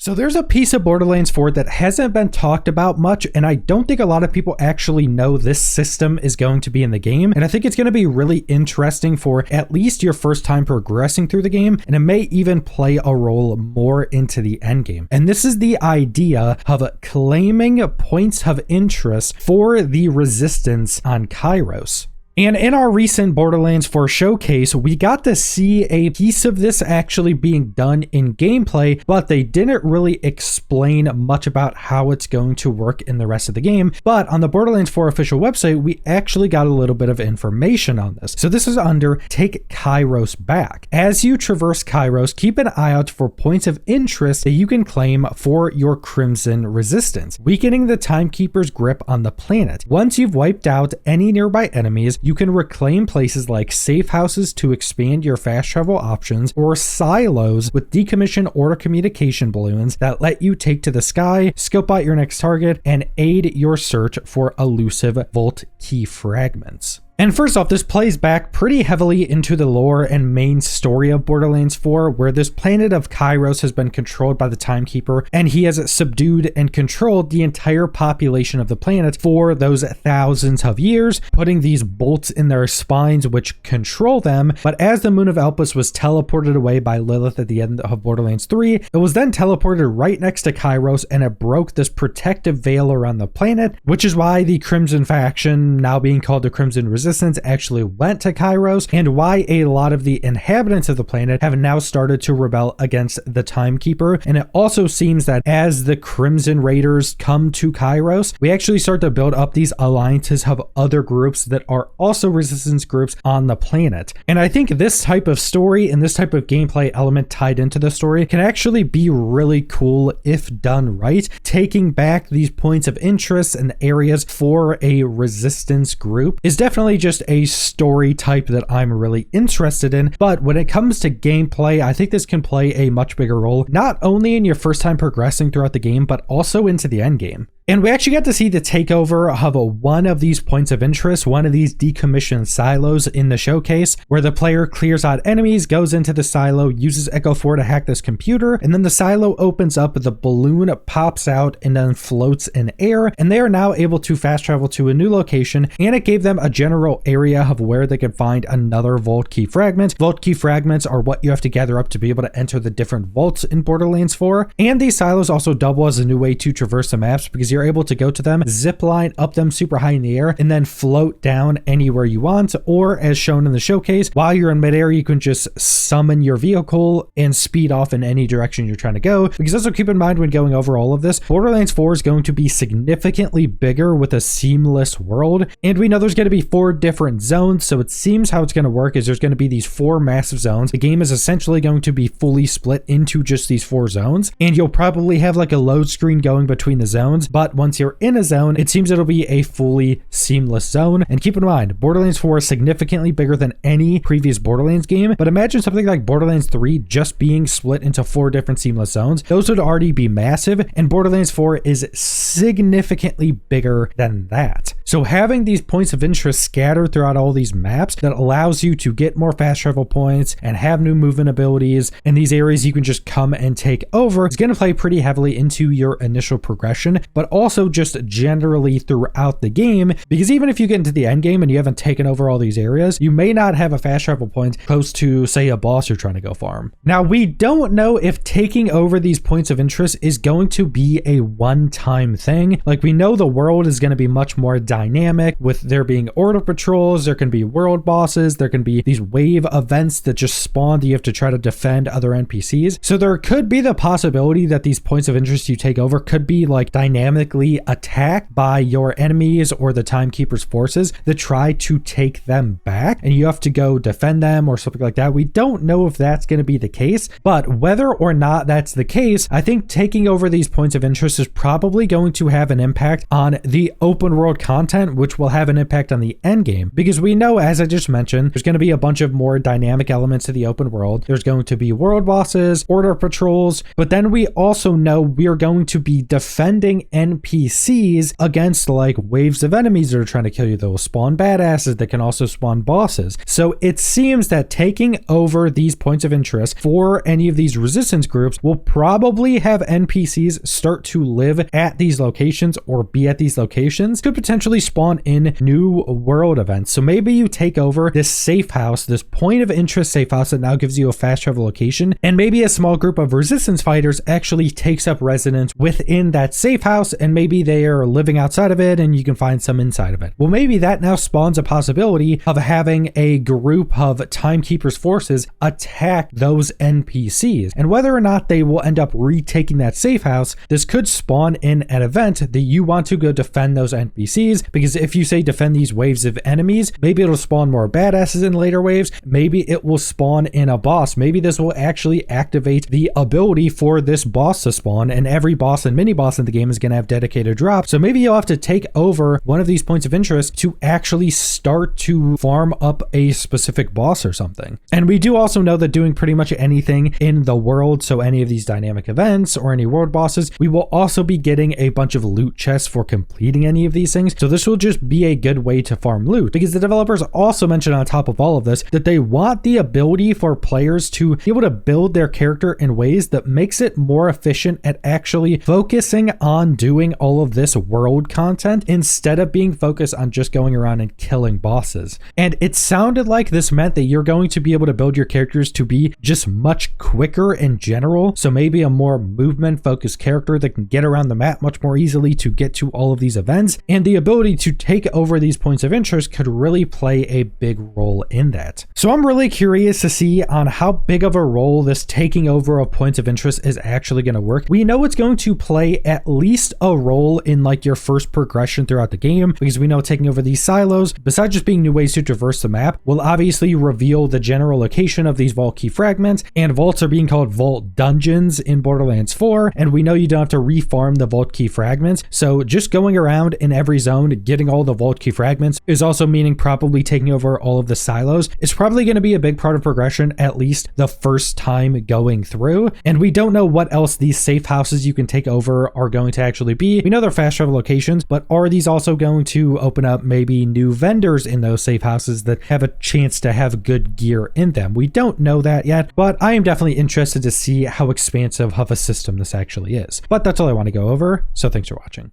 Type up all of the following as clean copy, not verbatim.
So there's a piece of Borderlands 4 that hasn't been talked about much, and I don't think a lot of people actually know this system is going to be in the game, and I think it's going to be really interesting for at least your first time progressing through the game, and it may even play a role more into the end game. And this is the idea of claiming points of interest for the resistance on Kairos. And in our recent Borderlands 4 showcase, we got to see a piece of this actually being done in gameplay, but they didn't really explain much about how it's going to work in the rest of the game. But on the Borderlands 4 official website, we actually got a little bit of information on this. So this is under Take Kairos Back. As you traverse Kairos, keep an eye out for points of interest that you can claim for your Crimson resistance, weakening the Timekeeper's grip on the planet. Once you've wiped out any nearby enemies, you can reclaim places like safe houses to expand your fast travel options, or silos with decommissioned order communication balloons that let you take to the sky, scope out your next target, and aid your search for elusive vault key fragments. And first off, this plays back pretty heavily into the lore and main story of Borderlands 4, where this planet of Kairos has been controlled by the Timekeeper, and he has subdued and controlled the entire population of the planet for those thousands of years, putting these bolts in their spines which control them. But as the moon of Elpis was teleported away by Lilith at the end of Borderlands 3, it was then teleported right next to Kairos, and it broke this protective veil around the planet, which is why the Crimson faction, now being called the Crimson Resistance, actually went to Kairos, and why a lot of the inhabitants of the planet have now started to rebel against the Timekeeper. And it also seems that as the Crimson Raiders come to Kairos, we actually start to build up these alliances of other groups that are also resistance groups on the planet. And I think this type of story and this type of gameplay element tied into the story can actually be really cool if done right, taking back these points of interest and areas for a resistance group is definitely just a story type that I'm really interested in. But when it comes to gameplay, I think this can play a much bigger role, not only in your first time progressing throughout the game, but also into the end game. And we actually got to see the takeover of one of these points of interest, one of these decommissioned silos in the showcase, where the player clears out enemies, goes into the silo, uses Echo 4 to hack this computer, and then the silo opens up, the balloon pops out and then floats in air, and they are now able to fast travel to a new location, and it gave them a general area of where they could find another vault key fragment. Vault key fragments are what you have to gather up to be able to enter the different vaults in Borderlands 4, and these silos also double as a new way to traverse the maps, because you're able to go to them, zip line up them super high in the air, and then float down anywhere you want. Or as shown in the showcase, while you're in midair, you can just summon your vehicle and speed off in any direction you're trying to go. Because also keep in mind, when going over all of this, Borderlands 4 is going to be significantly bigger with a seamless world, and we know there's going to be 4 different zones. So it seems how it's going to work is there's going to be these 4 massive zones. The game is essentially going to be fully split into just these 4 zones, and you'll probably have like a load screen going between the zones. But once you're in a zone, it seems it'll be a fully seamless zone. And keep in mind, Borderlands 4 is significantly bigger than any previous Borderlands game, but imagine something like Borderlands 3 just being split into 4 different seamless zones. Those would already be massive, and Borderlands 4 is significantly bigger than that. So having these points of interest scattered throughout all these maps that allows you to get more fast travel points and have new movement abilities in these areas you can just come and take over is going to play pretty heavily into your initial progression, but also just generally throughout the game, because even if you get into the end game and you haven't taken over all these areas, you may not have a fast travel point close to, say, a boss you're trying to go farm. Now, we don't know if taking over these points of interest is going to be a one-time thing. Like, we know the world is going to be much more dynamic, with there being order patrols, there can be world bosses, there can be these wave events that just spawn that you have to try to defend other NPCs. So there could be the possibility that these points of interest you take over could be like dynamically attacked by your enemies or the Timekeeper's forces that try to take them back, and you have to go defend them or something like that. We don't know if that's going to be the case, but whether or not that's the case, I think taking over these points of interest is probably going to have an impact on the open world content content, which will have an impact on the end game, because we know, as I just mentioned, there's going to be a bunch of more dynamic elements to the open world. There's going to be world bosses, order patrols, but then we also know we are going to be defending NPCs against like waves of enemies that are trying to kill you. That will spawn badasses that can also spawn bosses. So it seems that taking over these points of interest for any of these resistance groups will probably have NPCs start to live at these locations or be at these locations, could potentially spawn in new world events. So maybe you take over this safe house, this point of interest safe house that now gives you a fast travel location, and maybe a small group of resistance fighters actually takes up residence within that safe house, and maybe they are living outside of it and you can find some inside of it. Well, maybe that now spawns a possibility of having a group of Timekeeper's forces attack those NPCs, and whether or not they will end up retaking that safe house, this could spawn in an event that you want to go defend those NPCs, because if you say defend these waves of enemies, maybe it'll spawn more badasses in later waves, maybe it will spawn in a boss, maybe this will actually activate the ability for this boss to spawn, and every boss and mini boss in the game is going to have dedicated drops. So maybe you'll have to take over one of these points of interest to actually start to farm up a specific boss or something. And we do also know that doing pretty much anything in the world, so any of these dynamic events or any world bosses, we will also be getting a bunch of loot chests for completing any of these things. So this will just be a good way to farm loot, because the developers also mentioned on top of all of this that they want the ability for players to be able to build their character in ways that makes it more efficient at actually focusing on doing all of this world content instead of being focused on just going around and killing bosses. And it sounded like this meant that you're going to be able to build your characters to be just much quicker in general. So maybe a more movement focused character that can get around the map much more easily to get to all of these events, and the ability to take over these points of interest could really play a big role in that. So I'm really curious to see on how big of a role this taking over of points of interest is actually going to work. We know it's going to play at least a role in like your first progression throughout the game, because we know taking over these silos, besides just being new ways to traverse the map, will obviously reveal the general location of these vault key fragments, and vaults are being called vault dungeons in Borderlands 4, and we know you don't have to refarm the vault key fragments, so just going around in every zone getting all the vault key fragments is also meaning probably taking over all of the silos. It's probably going to be a big part of progression, at least the first time going through, and we don't know what else these safe houses you can take over are going to actually be. We know they're fast travel locations, but are these also going to open up maybe new vendors in those safe houses that have a chance to have good gear in them? We don't know that yet, but I am definitely interested to see how expansive of a system this actually is. But that's all I want to go over, so thanks for watching.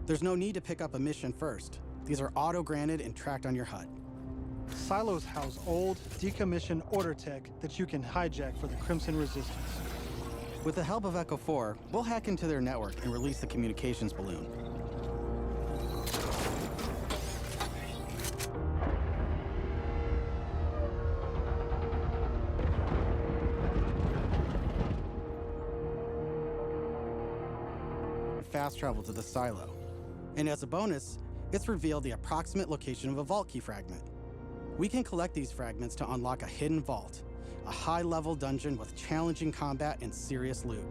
There's no need to pick up a mission first. These are auto-granted and tracked on your HUD. Silos house old, decommissioned order tech that you can hijack for the Crimson Resistance. With the help of Echo 4, we'll hack into their network and release the communications balloon. Fast travel to the silo. And as a bonus, it's revealed the approximate location of a vault key fragment. We can collect these fragments to unlock a hidden vault, a high-level dungeon with challenging combat and serious loot.